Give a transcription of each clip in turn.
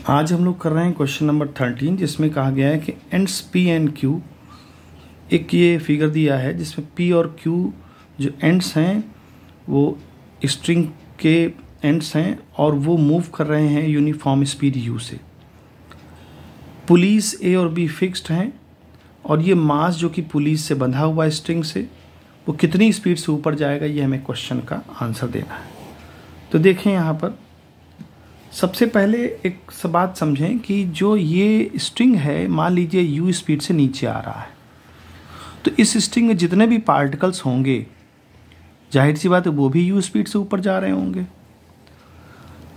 आज हम लोग कर रहे हैं क्वेश्चन नंबर 13, जिसमें कहा गया है कि एंड्स पी एंड क्यू, एक ये फिगर दिया है जिसमें पी और क्यू जो एंड्स हैं वो स्ट्रिंग के एंड्स हैं और वो मूव कर रहे हैं यूनिफॉर्म स्पीड यू से। पुलिस ए और बी फिक्स्ड हैं और ये मास जो कि पुलिस से बंधा हुआ है स्ट्रिंग से, वो कितनी स्पीड से ऊपर जाएगा, ये हमें क्वेश्चन का आंसर देना है। तो देखें यहाँ पर सबसे पहले एक बात समझें कि जो ये स्ट्रिंग है, मान लीजिए यू स्पीड से नीचे आ रहा है, तो इस स्ट्रिंग में जितने भी पार्टिकल्स होंगे जाहिर सी बात है वो भी यू स्पीड से ऊपर जा रहे होंगे।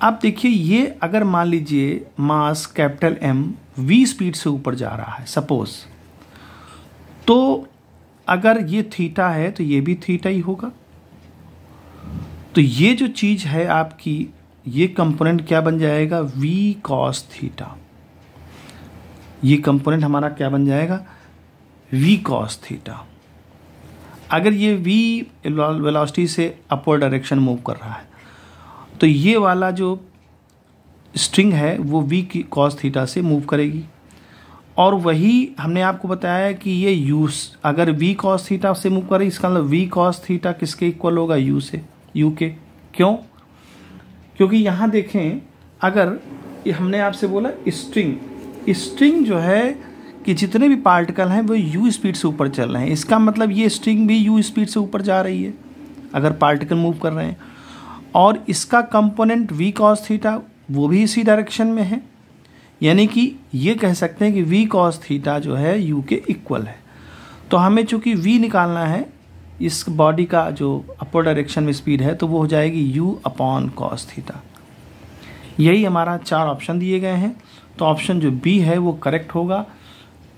अब देखिए, ये अगर मान लीजिए mass capital M V speed से ऊपर जा रहा है सपोज, तो अगर ये थीटा है तो ये भी थीटा ही होगा। तो ये जो चीज है आपकी, ये कंपोनेंट क्या बन जाएगा, v cos थीटा। ये कंपोनेंट हमारा क्या बन जाएगा, v cos थीटा। अगर ये v वेलोसिटी से अपवर्ड डायरेक्शन मूव कर रहा है तो ये वाला जो स्ट्रिंग है वो v की cos थीटा से मूव करेगी। और वही हमने आपको बताया कि ये u अगर v cos थीटा से मूव करे, इसका मतलब v cos थीटा किसके इक्वल होगा, u से, u के। क्यों? क्योंकि यहाँ देखें, अगर ये हमने आपसे बोला स्ट्रिंग जो है कि जितने भी पार्टिकल हैं वो यू स्पीड से ऊपर चल रहे हैं, इसका मतलब ये स्ट्रिंग भी यू स्पीड से ऊपर जा रही है अगर पार्टिकल मूव कर रहे हैं। और इसका कंपोनेंट v cos थीटा वो भी इसी डायरेक्शन में है, यानी कि ये कह सकते हैं कि v cos थीटा जो है u के इक्वल है। तो हमें चूंकि v निकालना है, इस बॉडी का जो अपर डायरेक्शन में स्पीड है, तो वो हो जाएगी u अपॉन cos थीटा। यही हमारा 4 ऑप्शन दिए गए हैं, तो ऑप्शन जो बी है वो करेक्ट होगा।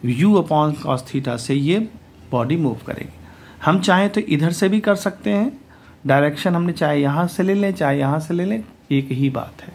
u अपॉन cos थीटा से ये बॉडी मूव करेगी। हम चाहें तो इधर से भी कर सकते हैं, डायरेक्शन हमने चाहे यहाँ से ले लें चाहे यहाँ से ले लें, एक ही बात है।